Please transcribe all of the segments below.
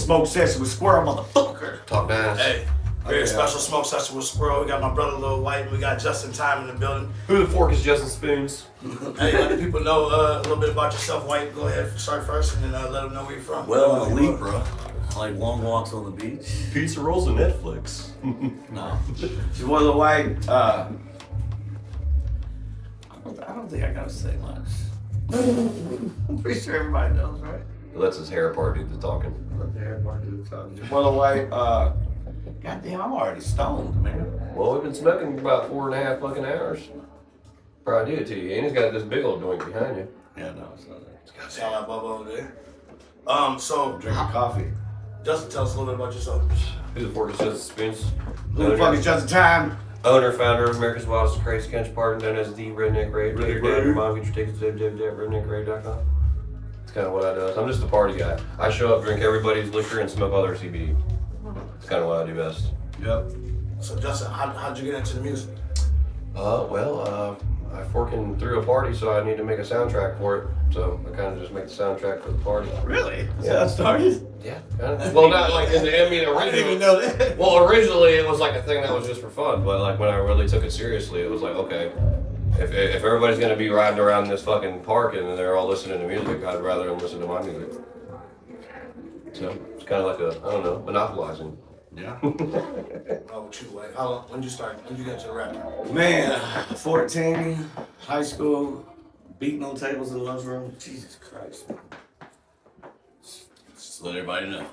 smoke session with Squirrel, motherfucker. Talk nice. Hey, very special smoke session with Squirrel. We got my brother Lil Wyte. We got Justin Time in the building. Who the fork is Justin Spoons? Hey, let the people know a little bit about yourself, White. Go ahead, start first, and then let them know where you're from. Well, I'm a Libra. I like long walks on the beach. Pizza rolls and Netflix. No. She's one of the white. I don't think I gotta say much. I'm pretty sure everybody knows, right? That's his hair part do the talking. Let the hair part do the talking. She's one of the white. Goddamn, I'm already stoned, man. Well, we've been smoking for about 4.5 fucking hours. Probably do it to you. And he's got this big old joint behind you. Yeah, no, it's not there. Got sound like Bubba over there. So Drinking coffee. Justin, tell us a little bit about yourself. Who the fork is Justin Spoons? Who the fuck is Justin Time? Owner, founder of America's Wildest and Crazy Country Park, known as the Redneck Rave. Take your dad and your mom, get your tickets to www.redneckrave.com. That's kind of what I do. I'm just a party guy. I show up, drink everybody's liquor, and smoke all their CBD. That's kind of what I do best. Yep. So Justin, how'd you get into the music? I forking through a party, so I need to make a soundtrack for it. So I kind of just make the soundtrack for the party. Really? That's Yeah. how it started? Yeah, kind of. Well, not like in the, I mean, I didn't even originally. know that. Well, originally it was like a thing that was just for fun, but like when I really took it seriously, it was like, okay, if everybody's gonna be riding around this fucking park and they're all listening to music, I'd rather them listen to my music. So it's kind of like a, I don't know, monopolizing. Yeah. Oh, what you like? When did you start? When did you get into the rap? Man, 14, high school, beating on tables in the lunchroom. Jesus Christ. Just let everybody know.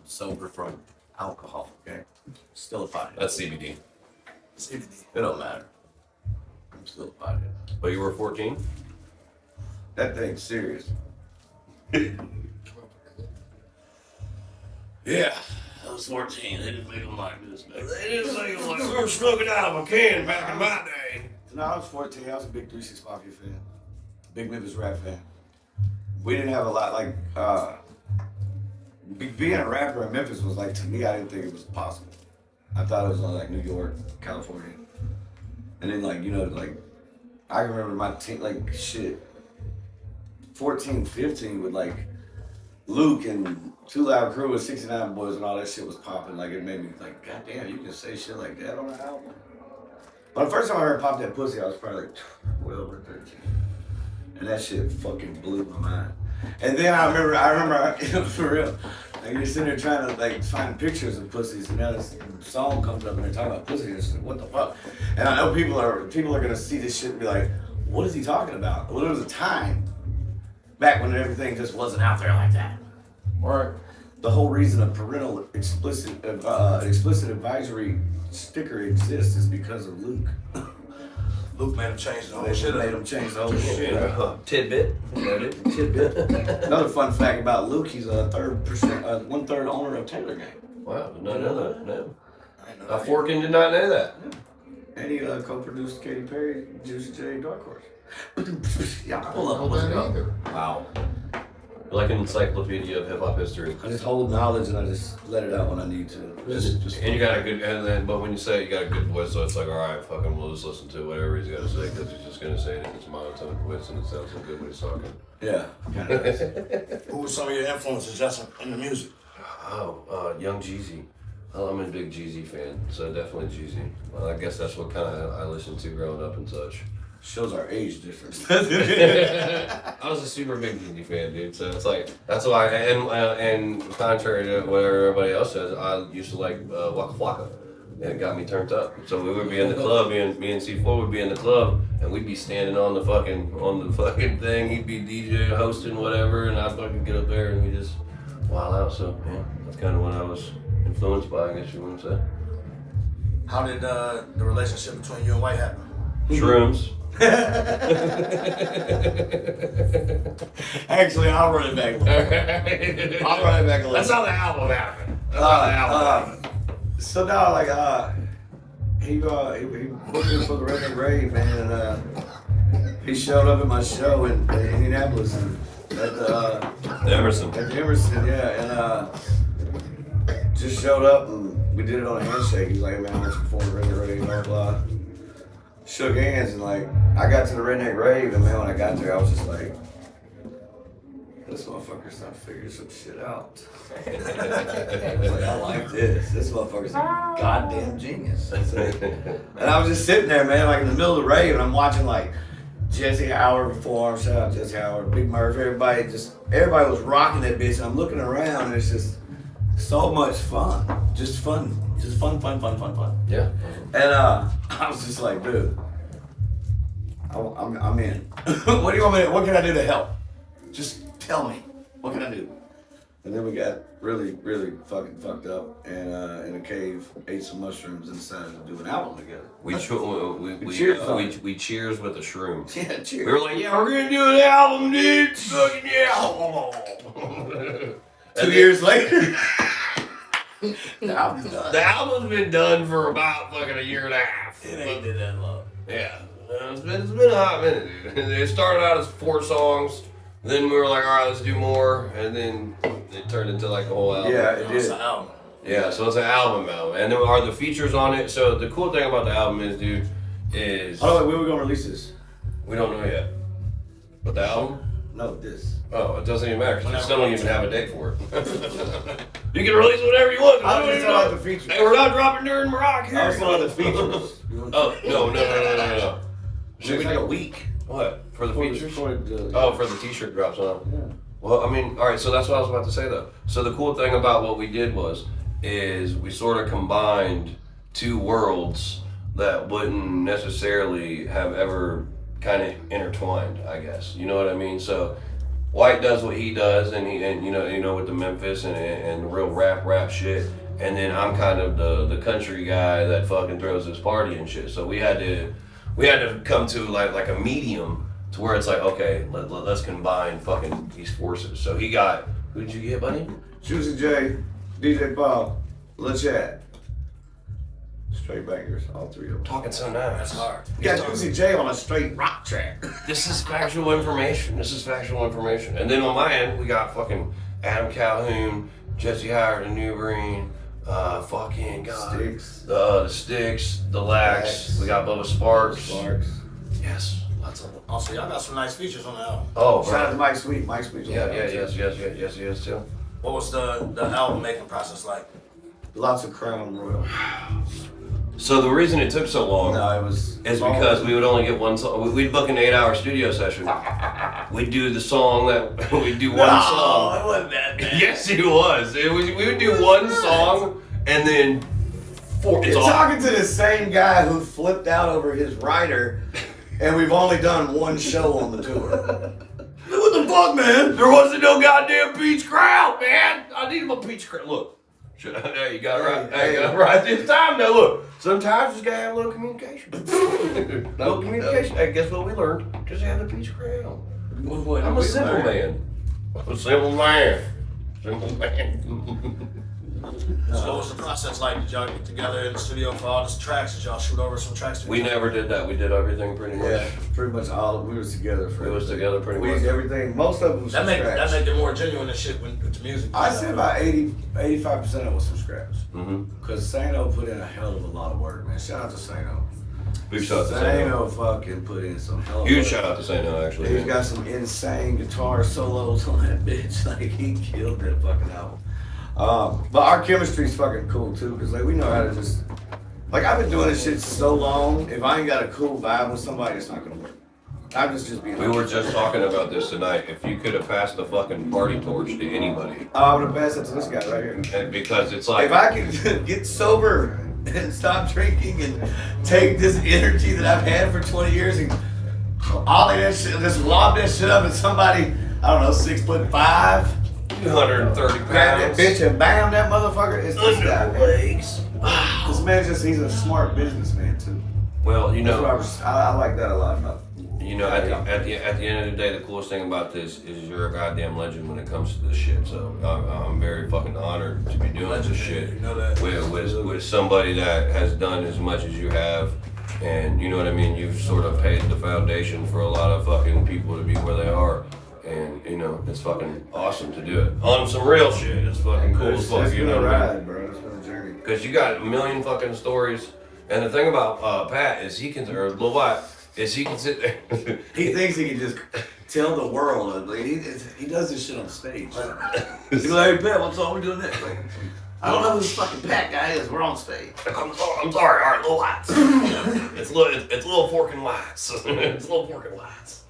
Sober from alcohol, okay? Still a pothead. That's CBD. CBD. It don't matter. I'm still a pothead. But you were 14? That thing's serious. Yeah, I was 14. They didn't make them like this. They didn't make them like we were smoking out of a can back in my day. No, I was 14. I was a big 3 6 Mafia fan. Big Memphis rap fan. We didn't have a lot, like, being a rapper in Memphis was like, to me, I didn't think it was possible. I thought it was on like New York, California. And then like, you know, like, I remember my team, like, shit, 14, 15 with like Luke and Too Loud Crew and 69 Boys and all that shit was popping. Like, it made me like, God damn, you can say shit like that on an album. But the first time I heard Pop That Pussy, I was probably like 12 or 13. And that shit fucking blew my mind. And then I remember, for real, like you're sitting there trying to like find pictures of pussies, and now this song comes up and they're talking about pussy, and it's like, what the fuck? And I know people are gonna see this shit and be like, what is he talking about? Well, there was a time back when everything just wasn't out there like that. Or the whole reason a parental explicit advisory sticker exists is because of Luke. Luke made him change the whole shit. Made him change the whole shit. Tidbit. Tidbit. Another fun fact about Luke, he's a 1/3 owner of Taylor Gang. Wow, did not know that. No. Forkin did not know that. Yeah. And he co-produced Katy Perry, Juicy J, Dark Horse. Yeah, pull up. Let's go. Wow. Like an encyclopedia of hip hop history. I just hold knowledge and I just let it out when I need to. Just And you got a good, but when you say it, you got a good voice, so it's like, all right, fucking, we'll just listen to whatever he's got to say, because he's just gonna say it in his monotone voice, and it sounds so good when he's talking. Yeah. Who were some of your influences, Justin, in the music? Oh, Young Jeezy. I'm a big Jeezy fan, so definitely Jeezy. Well, I guess that's what kind of I listened to growing up and such. Shows our age difference. I was a super big Jeezy fan, dude. So it's like that's why. And contrary to what everybody else says, I used to like Waka Flocka. And it got me turned up. So we would be in the club. Me and C4 would be in the club, and we'd be standing on the fucking thing. He'd be DJ hosting whatever, and I'd fucking get up there and we just wild out. So yeah, that's kind of what I was influenced by, I guess you want to say. How did the relationship between you and White happen? Shrooms. Actually, I'll run it back a little. I'll run it back a little. That's how the album happened. So now, like, he booked me for the Redneck Rave, man, and he showed up at my show in Indianapolis at the Emerson. At the Emerson, yeah, and just showed up and we did it on a handshake. He's like, hey, man, I want you to perform the Redneck Rave, blah blah. Shook hands and like I got to the Redneck Rave, and man, when I got there, I was just like, this motherfucker's starting to figure some shit out. I was like, I like this. This motherfucker's a goddamn genius. And I was just sitting there, man, like in the middle of the rave, and I'm watching like Jesse Howard perform. Shout out Jesse Howard, Big Murph, everybody was rocking that bitch. And I'm looking around, and it's just so much fun. Just fun. Yeah. And I was just like, dude, I'm in. What do you want me to, what can I do to help? Just tell me. What can I do? And then we got really, really fucking fucked up and in a cave, ate some mushrooms and decided to do an album together. We cheers with the shrooms. Yeah, cheers. We were like, yeah, we're gonna do an album, dude. Fucking yeah. 2 years later. The album's done. The album's been done for about fucking a year and a half. It ain't been that long. Yeah. It's been a hot minute, dude. It started out as 4 songs. Then we were like, all right, let's do more. And then it turned into like a whole album. Yeah, it It's did. an album. Yeah, so it's an album. And there are the features on it. So the cool thing about the album is, dude, is Oh, when are we gonna release this? we don't know yet. But the album? No, this. Oh, it doesn't even matter because we still don't even have a date for it. You can release whatever you want. I was just talking about the features. Hey, we're not dropping during Morocco. I was talking about the features. Oh, no. Should we take a week? What? For the features? For Oh, for the t-shirt drops, huh? Yeah. Well, I mean, all right, so that's what I was about to say, though. So the cool thing about what we did is we sort of combined 2 worlds that wouldn't necessarily have ever kind of intertwined, I guess. You know what I mean? So White does what he does, and you know with the Memphis and the real rap shit, and then I'm kind of the country guy that fucking throws this party and shit. So we had to come to like a medium to where it's like, okay, let's combine fucking these forces. So he got, who did you get, buddy? Juicy J, DJ Paul, Lil Chad. Straight bangers, all 3 of them. Talking so nice. That's hard. You got Juicy J on a straight rock track. This is factual information. And then on my end, we got fucking Adam Calhoun, Jesse Howard, and New Green, fucking God, Sticks. the Sticks, the Lax. We got Bubba Sparks. Yes, lots of them. Also, y'all got some nice features on the album. Oh, Shout out to bro. Mike Sweet. Mike Sweet. Yes, too. What was the album making process like? Lots of Crown Royal. So the reason it took so long No, it was. is because we would only get one song. We'd book an 8-hour studio session. We'd do the song that we'd do one song. it wasn't that bad. Yes, it was. We would do one song and then 4. It's You're all. talking to the same guy who flipped out over his writer, and we've only done 1 show on the tour. What the fuck, man? There wasn't no goddamn peach crowd, man. I need my peach crowd. Look. Hey, you got it right. Hey, you got it right this time. Now look, sometimes you gotta have a little communication. No communication. Hey, guess what we learned? Just have the peach crown. I'm a simple man. I'm a simple man. So what was the process like? Did y'all get together in the studio for all the tracks? Did y'all shoot over some tracks? We never did that. We did everything pretty much. Yeah, pretty much all. We was together for. We was together pretty We much. everything. Most of it was That from make scratch. it more genuine and shit with the music. I'd say about 85% of it was from scratch. Mm-hmm. Cause Sano put in a hell of a lot of work, man. Shout out to Sano. Big shout out to Sano. Sano fucking put in some hell of Huge work. shout out to Sano, actually. He's got some insane guitar solos on that bitch. Like he killed that fucking album. But our chemistry's fucking cool too, cause like we know how to just like I've been doing this shit so long. If I ain't got a cool vibe with somebody, it's not gonna work. I'm just being. We were just talking about this tonight. If you could have passed the fucking party torch to anybody, I would have passed it to this guy right here. and because it's like If I can get sober and stop drinking and take this energy that I've had for 20 years and ollie that shit, just lob that shit up at somebody, I don't know, 6'5", 230 grab that pounds. bitch and bam that motherfucker, it's this guy, Under man. legs. This man he's a smart businessman too. Well, you That's what know, I like that a lot about. at the end of the day, the coolest thing about this is you're a goddamn legend when it comes to this shit. So I'm very fucking honored to be doing this shit You know that. with somebody that has done as much as you have, and you know what I mean. You've sort of paid the foundation for a lot of fucking people to be where they are. And you know, it's fucking awesome to do it on some real shit. It's fucking cool as fuck, It's you been know a what I mean? ride, bro. It's been a journey. Because you got a million fucking stories. And the thing about Pat is he can, or Lil Wyte, is he can sit there. He thinks he can just tell the world. Like, he does this shit on stage. He's like, hey, Pat, what's up? We're doing this. Like, I don't know who this fucking Pat guy is. We're on stage. I'm sorry. All right, Lil Wyte. it's little Fork and Lights. It's little Fork and Lights.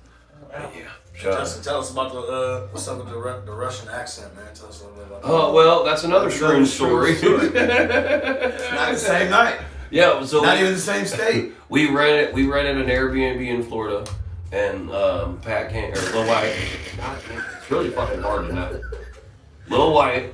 Yeah. Justin, tell us about what's up with the Russian accent, man. Tell us a little bit about that. Oh well, that's another shroom story. Not the same night. Yeah, so not even the same state. We rented an Airbnb in Florida, and Pat came or Lil Wyte. It's really fucking hard to know. Lil Wyte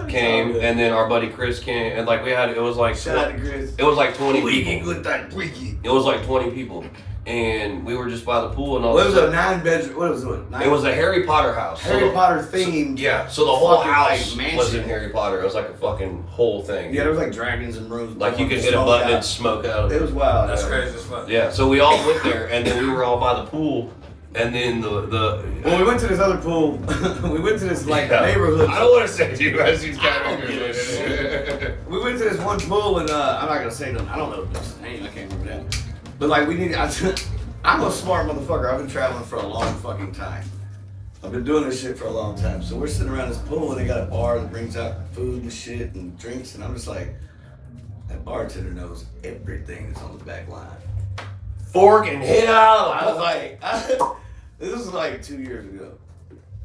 came, and then our buddy Chris came, and like it was like shout out to Chris. It was like 20 people. Good time, Tweaky. It was like 20 people, and we were just by the pool and all. What was a 9-bedroom? What was it? It was a Harry Potter house. Harry Potter themed. Yeah, so the whole house like, was in Harry Potter. It was like a fucking whole thing. Yeah, there was like dragons and rooms. Like you could hit a button and smoke out of it. It was wild. That's crazy as fuck. Yeah, so we all went there, and then we were all by the pool, and then Well, we went to this other pool. We went to this neighborhood. I don't want to say to you as he's kind of. We went to this one pool, and I'm not gonna say nothing. I don't know the name. I can't remember that. But like I'm a smart motherfucker. I've been traveling for a long fucking time. I've been doing this shit for a long time. So we're sitting around this pool, and they got a bar that brings out food and shit and drinks, and I'm just like, that bartender knows everything that's on the back line. Fork and hit out. I was like, this was like 2 years ago.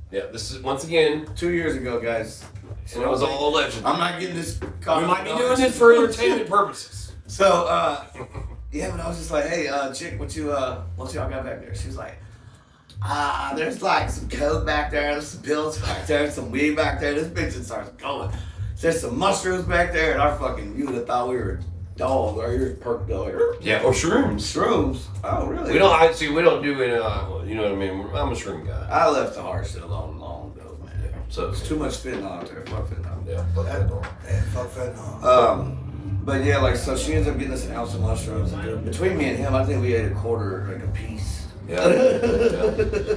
Yeah, this is once again. 2 years ago, guys. So it was all alleged. I'm not getting this. We might be doing this for entertainment purposes. So, yeah, but I was just like, hey, chick, what y'all got back there? She was like, there's like some coke back there, there's some pills back there, some weed back there. This bitch just starts going. There's some mushrooms back there, and you would have thought we were dogs, or you're perked dog. Yeah, or shrooms. Shrooms? Oh, really? We don't do any, you know what I mean? I'm a shroom guy. I left the hard shit alone long ago, man. Yeah, so it's too much fentanyl out there. Fuck fentanyl. Yeah, fuck fentanyl. Fuck fentanyl. But yeah, like, so she ends up getting us an ounce of mushrooms. And between me and him, I think we ate a quarter, like a piece. Yeah.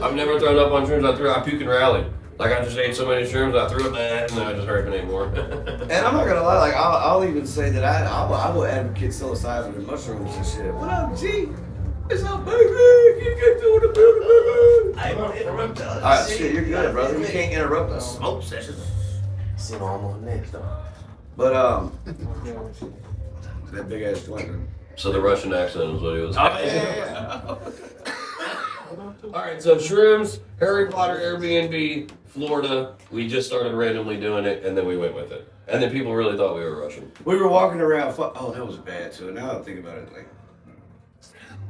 I've never thrown up on shrooms. I puke and rallied. Like, I just ate so many shrooms, I threw up and then I just hurried anymore. And I'm not gonna lie, like, I'll even say that I will advocate psilocybin and mushrooms and shit. What up, G? It's up, baby. You get to the building, baby. I ain't gonna interrupt us. Alright, shit, you're good, brother. You can't interrupt a smoke session. Sit on my next though. But, that big ass joint. So the Russian accent is what he was. Oh, yeah. Alright, so shrooms, Harry Potter, Airbnb, Florida. We just started randomly doing it, and then we went with it. And then people really thought we were Russian. We were walking around. Oh, that was bad too. Now I think about it, like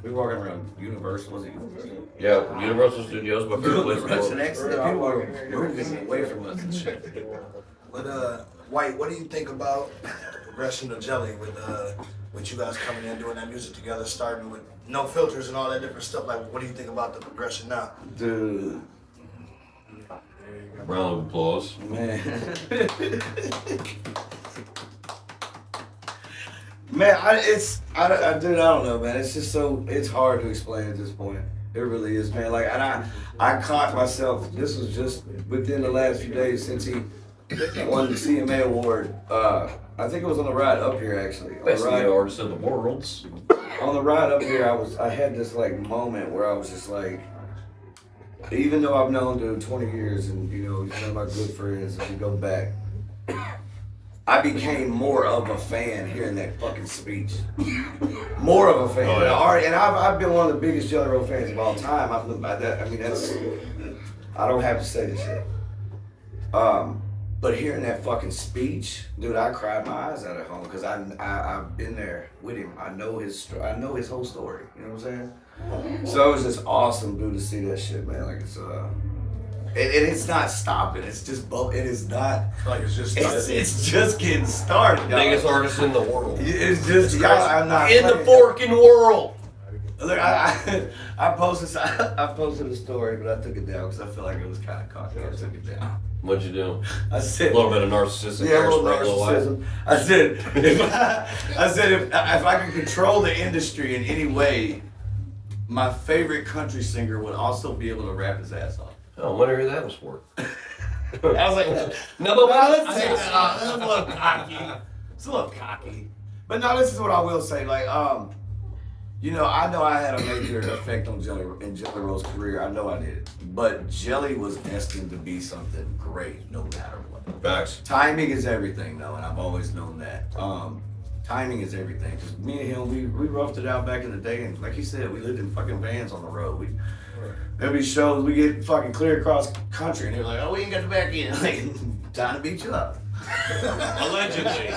we were walking around Universal. Was it Universal? Yeah, Universal Studios, my favorite place in the Russian world. accent. People were moving away from us and shit. But White, what do you think about the progression of Jelly with you guys coming in doing that music together, starting with no filters and all that different stuff? Like, what do you think about the progression now? Dude, Round of applause. man, man, dude, I don't know, man. It's just it's hard to explain at this point. It really is, man. Like, and I caught myself. This was just within the last few days since he won the CMA award. I think it was on the ride up here, actually. Best artist in the world. On the ride up here, I had this like moment where I was just like, even though I've known dude 20 years and he's one of my good friends, if you go back, I became more of a fan hearing that fucking speech. More of a fan. Oh, yeah. And I've been one of the biggest Jelly Roll fans of all time. I don't have to say this shit. But hearing that fucking speech, dude, I cried my eyes out at home because I've been there with him. I know his whole story. You know what I'm saying? So it was just awesome, dude, to see that shit, man. Like it's not stopping. It's just it is not. Like it's just it's just getting started. Y'all. Biggest artist in the world. It's just y'all. I'm not in the forking world. Look, I posted a story, but I took it down because I felt like it was kind of cocky. I took it down. What'd you do? I said A little bit of narcissism. Yeah, a little narcissism. I said if I could control the industry in any way, my favorite country singer would also be able to rap his ass off. Oh, I wonder who that was for. I was like, no, let's take that off. It's a little cocky. It's a little cocky. But no, this is what I will say. Like, You know I had a major effect on Jelly Roll's career. I know I did. But Jelly was destined to be something great no matter what. Facts. Timing is everything though, and I've always known that. Timing is everything. Cause me and him, we roughed it out back in the day, and like he said, we lived in fucking vans on the road. There'd be shows, we get fucking clear across country, and they're like, oh, we ain't got the back end. Like, time to beat you up. Allegedly.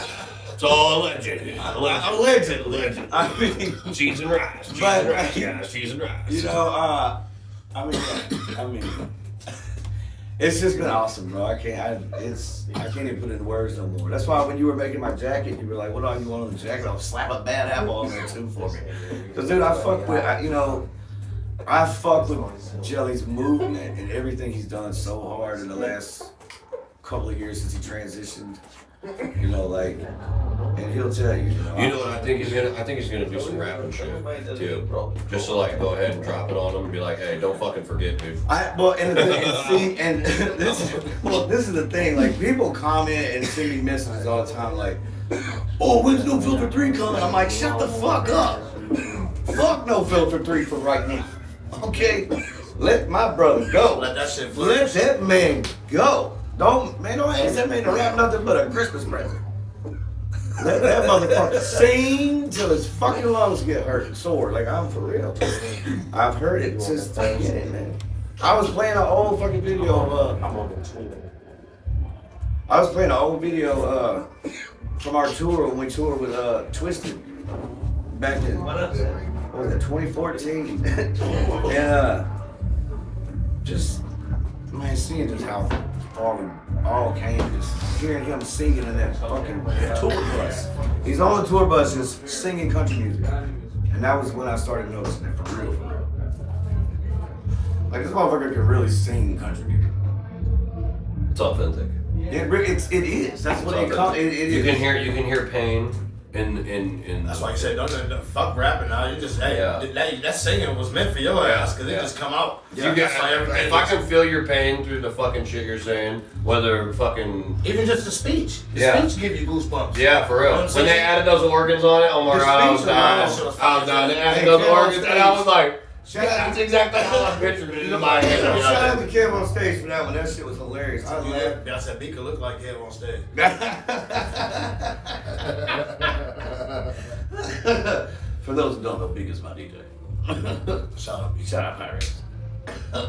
It's all alleged. Allegedly. I mean, Cheese and rice. Cheese But- and rice. Yeah, cheese and rice. you know, I mean, it's just been awesome, bro. I can't even put it in words no more. That's why when you were making my jacket, you were like, "What all you want on the jacket?" I'll slap a bad apple on there too for me. Cause dude, I fuck with Jelly's movement and everything he's done so hard in the last couple of years since he transitioned. You know, like, and he'll tell you. You know what I think he's gonna? I think he's gonna do some rapping shit too, just to like go ahead and drop it on him and be like, "Hey, don't fucking forget, dude." This is the thing. Like, people comment and send me messages all the time, like, "Oh, when's No Filter 3 coming?" I'm like, "Shut the fuck up! Fuck No Filter 3 for right now, okay? Let my brother go. Let that shit flow. Let that man go. Don't ask that man to rap nothing but a Christmas present. Let that motherfucker sing till his fucking lungs get hurt and sore. Like, I'm for real. I've heard it since the beginning, man. I was playing an old fucking video of, from our tour when we toured with Twisted back in, what was it, 2014? And just, man, seeing just how far we all came, just hearing him singing in that fucking tour bus. He's on the tour bus just singing country music. And that was when I started noticing it for real. Like, this motherfucker can really sing country music. It's authentic. It is. That's what it comes. You can hear pain in. That's why you said don't fuck rapping now. You just that singing was meant for your ass because it just come out. Yeah, if I can feel your pain through the fucking shit you're saying, whether fucking even just the speech. The speech give you goosebumps. Yeah, for real. When they added those organs on it, oh my god, I was dying. They added those organs, and I was like, that's exactly how I pictured it in my head. Shout out to Kev on stage for that one. That shit was hilarious. I laughed. I said Beaker looked like Kev on stage. For those who don't know, Big is my DJ. Shout out, Beaker. Shout out, Pirates.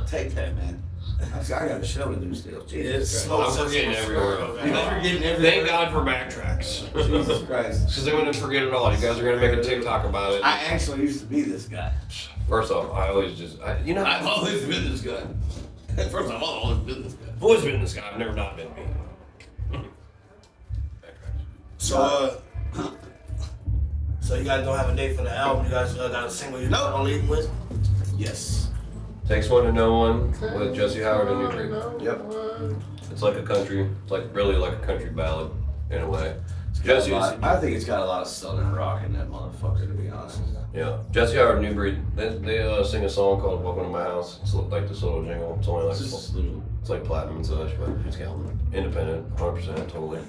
Take that, man. I got a show to do still. Jesus Christ. I'm forgetting every word. Thank God for backtracks. Jesus Christ. Because they wouldn't forget it all. You guys are going to make a TikTok about it. I actually used to be this guy. First off, I always just, I've always been this guy. First off, I've always been this guy. I've always been this guy. I've never not been me. So you guys don't have a date for the album? You guys got a single you're not leaving with? Yes. Takes One to Know One with Jesse Howard and New Creek. Yep. It's like a country, it's like really like a country ballad in a way. Jesse, I think it's got a lot of southern rock in that motherfucker, to be honest. Yeah, Jesse Howard and New Breed. They sing a song called "Welcome to My House." It's like this little jingle. It's only like it's like platinum and such, but it's independent, 100%, totally.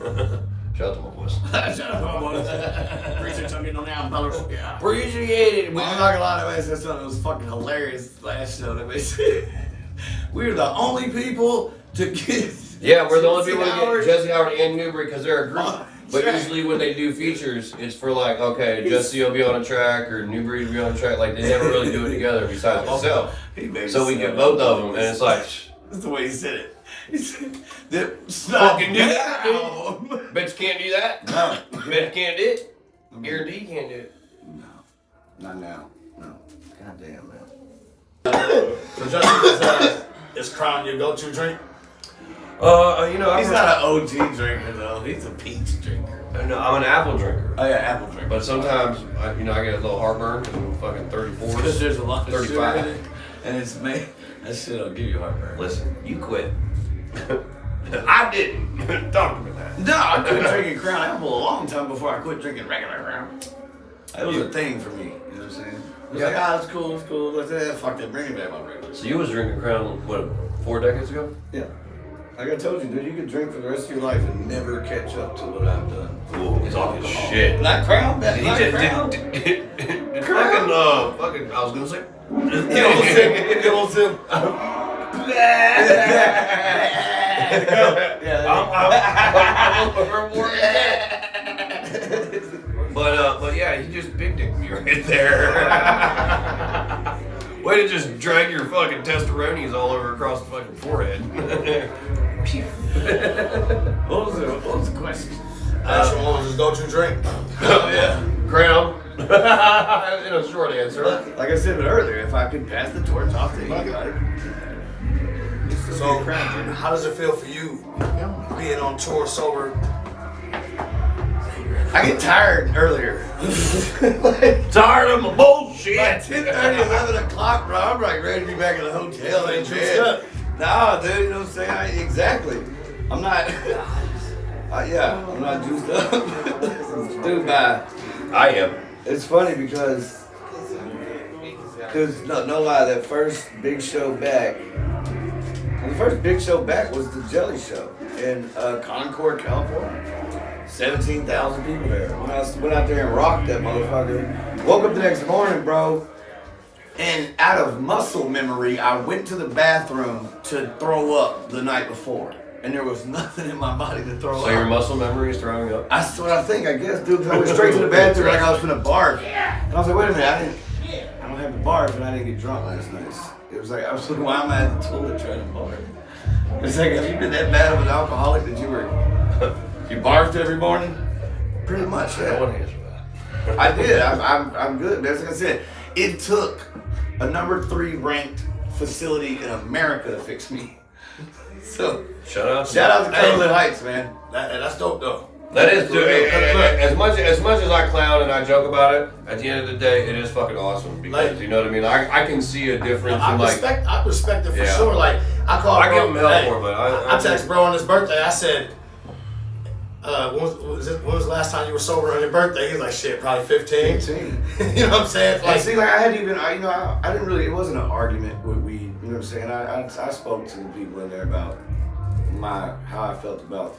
Shout out to my boys. Shout out to my boys. Appreciate y'all getting on the album, fellas. Yeah. Appreciate it. I'm not gonna lie, that man said something that was fucking hilarious last show. That we said we're the only people to get. Yeah, we're the only people to get Jesse Howard and Newbury because they're a group. But usually when they do features, it's for like, okay, Jesse will be on a track or Newbury will be on a track. Like, they never really do it together besides themselves. So we get both of them, and it's like... That's the way he said it. He said, fucking do that, dude. Bet you can't do that? No. Bet you can't do it? Guarantee you can't do it. No. Not now. No. God damn, man. So Justin, is Crown your go-to drink? He's not an OG drinker though. He's a peach drinker. No, I'm an apple drinker. Oh yeah, apple drinker. But sometimes, I get a little heartburn because I'm fucking 34. Because there's a lot of 35. sugar in it, and it's made. That shit'll give you heartburn. Listen, you quit. I didn't. Talk to me that. No, I quit drinking Crown Apple a long time before I quit drinking regular Crown. That was a thing for me. You know what I'm saying? It was like, it's cool. Let's fuck that, bring it back my regular. So you was drinking Crown, what, 4 decades ago? Yeah. Like I told you, dude, you could drink for the rest of your life and never catch up to what I've done. Ooh, talking shit. Black Crown, Did he Black just Crown. did fucking I was gonna say. Get on sip. Get on sip. But yeah, he just big dicked me right there. Way to just drag your fucking testosterone all over across the fucking forehead. What was the question? What was his go-to drink? Oh yeah. Crown. In a short answer. Like I said earlier, if I could pass the torch off to anybody. So, how does it feel for you being on tour sober? I get tired earlier. Tired of my bullshit. Like 10:30, 11 o'clock, bro. I'm like ready to be back in the hotel in bed. Nah, dude, you know what I'm saying? Exactly. I'm not. I'm not juiced up. Dude, bye. I am. It's funny because no lie, that first big show back. The first big show back was the Jelly Show in Concord, California. 17,000 people there. When I went out there and rocked that motherfucker, woke up the next morning, bro, and out of muscle memory, I went to the bathroom to throw up the night before. And there was nothing in my body to throw up. So your muscle memory is throwing up? That's what I think, I guess, dude, because I went straight to the bathroom like I was gonna barf. And I was like, wait a minute, I don't have to barf, and I didn't get drunk last night. It was like, I was like, why am I at the toilet trying to barf? It's like, have you been that bad of an alcoholic that you barfed every morning? Pretty much, yeah. I want to answer that. I did. I'm good. That's like I said. It took a number 3 ranked facility in America to fix me. So shout out to Cumberland Heights, man. That's dope though. That is dope. As much as I clown and I joke about it, at the end of the day, it is fucking awesome because you know what I mean. I can see a difference. I respect it for sure. Like I give him hell for it, but I text bro on his birthday. I said, when was the last time you were sober on your birthday? He's like, shit, probably 15. 15. You know what I'm saying? Like, see, like I didn't really. It wasn't an argument with weed. You know what I'm saying? I spoke to the people in there about how I felt about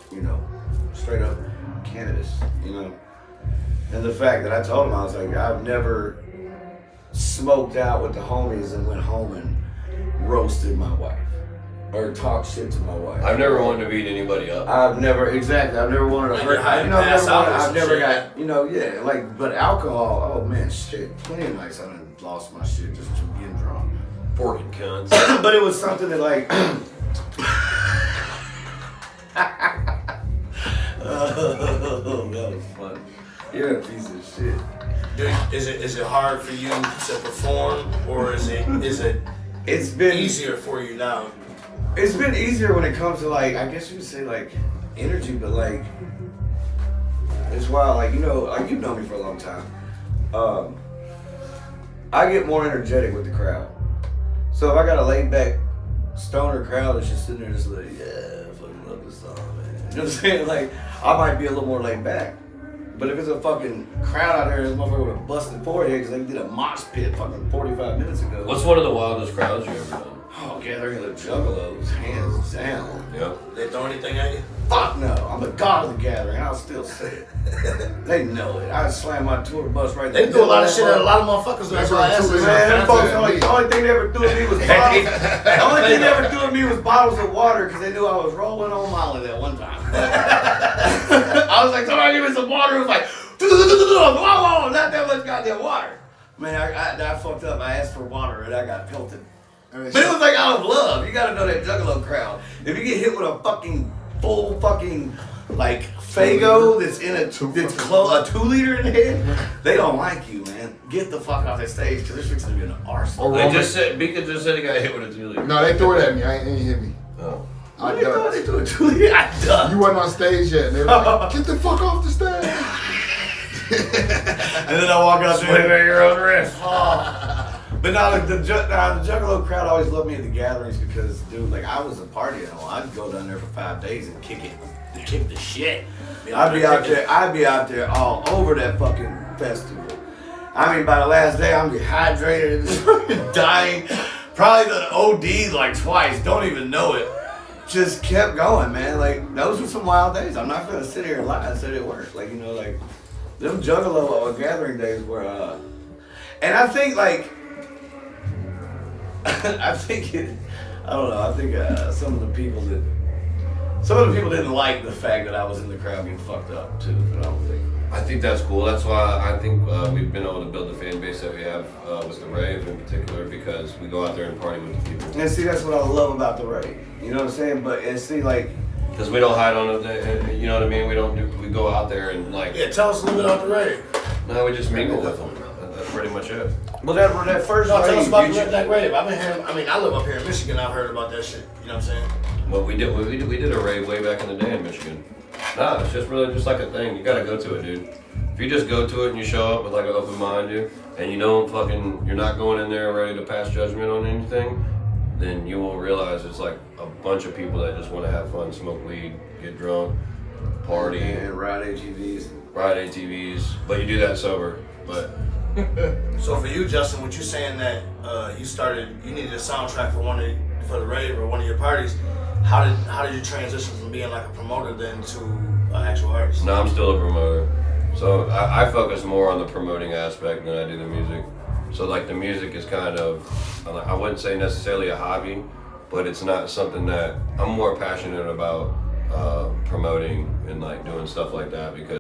straight up cannabis. And the fact that I told them, I was like, I've never smoked out with the homies and went home and roasted my wife. Or talk shit to my wife. I've never wanted to beat anybody up. I've never wanted to hurt. I've never got, but alcohol, oh man, shit. Plenty of nights I done lost my shit just to getting drunk. Forking cunts. But it was something that like, oh, that was fun. You're a piece of shit. Dude, is it hard for you to perform, or is it It's been easier for you now? It's been easier when it comes to like, I guess you would say like energy, but like it's wild. Like you've known me for a long time. I get more energetic with the crowd. So if I got a laid back stoner crowd that's just sitting there just like, yeah, I fucking love this song, man. You know what I'm saying? Like I might be a little more laid back. But if it's a fucking crowd out there, this motherfucker with a busted forehead because they did a mosh pit fucking 45 minutes ago. What's one of the wildest crowds you ever done? Oh, gathering of the juggalos, hands down. Yeah. They throw anything at you? Fuck no, I'm the god of the gathering. I'll still say it. They know it. I slam my tour bus right there. They do a lot of shit at a lot of motherfuckers. That's why I asked them. Man, them folks, the only thing they ever threw at me was bottles. The only thing they ever threw at me was bottles of water because they knew I was rolling on Molly that one time. I was like, somebody give me some water. It was like, whoa, not that much goddamn water. Man, I fucked up. I asked for water and I got pelted. But it was like out of love. You gotta know that juggalo crowd. If you get hit with a full like Fago that's in a 2-liter in the head, they don't like you, man. Get the fuck off that stage because there's fixing to be an arsenal. Bika just said he got hit with a 2-liter. No, they threw it at me. It ain't hit me. Oh. I They ducked. threw a 2-liter. I ducked. You wasn't on stage yet. And they were like, get the fuck off the stage. And then I walk out Swing there. at your own wrist. But no, the Juggalo crowd always loved me at the gatherings because, dude, like I was a party animal. I'd go down there for 5 days and kick the shit. I'd be out there all over that fucking festival. I mean, by the last day, I'm dehydrated and dying. Probably the OD like twice. Don't even know it. just kept going, man. Like those were some wild days. I'm not gonna sit here and lie and say they weren't. Like, you know, like them Juggalo gathering days were and I think like I think I don't know, I think some of the people didn't like the fact that I was in the crowd getting fucked up too, but I don't think. I think that's cool. That's why I think we've been able to build the fan base that we have with the rave in particular, because we go out there and party with the people. And see, that's what I love about the rave. You know what I'm saying? But and see, like, because we don't hide on it, you know what I mean? We go out there and like. Yeah, tell us a little bit about the rave. No, we just mingle with them. That's pretty much it. well, that first No, tell us about rave, the Redneck Rave. I've been hearing. I mean, I live up here in Michigan. I've heard about that shit. You know what I'm saying? Well, we did a rave way back in the day in Michigan. Nah, it's just really just like a thing. You gotta go to it, dude. If you just go to it and you show up with like an open mind, dude, and you don't you're not going in there ready to pass judgment on anything, then you won't realize it's like a bunch of people that just want to have fun, smoke weed, get drunk, party, and ride ATVs. ride ATVs. But you do that sober. But So for you, Justin, what you saying that you needed a soundtrack for the rave or one of your parties? How did you transition from being like a promoter then to an actual artist? no, I'm still a promoter. So I focus more on the promoting aspect than I do the music. So like the music is kind of, I wouldn't say necessarily a hobby, but it's not something that I'm more passionate about promoting and like doing stuff like that, because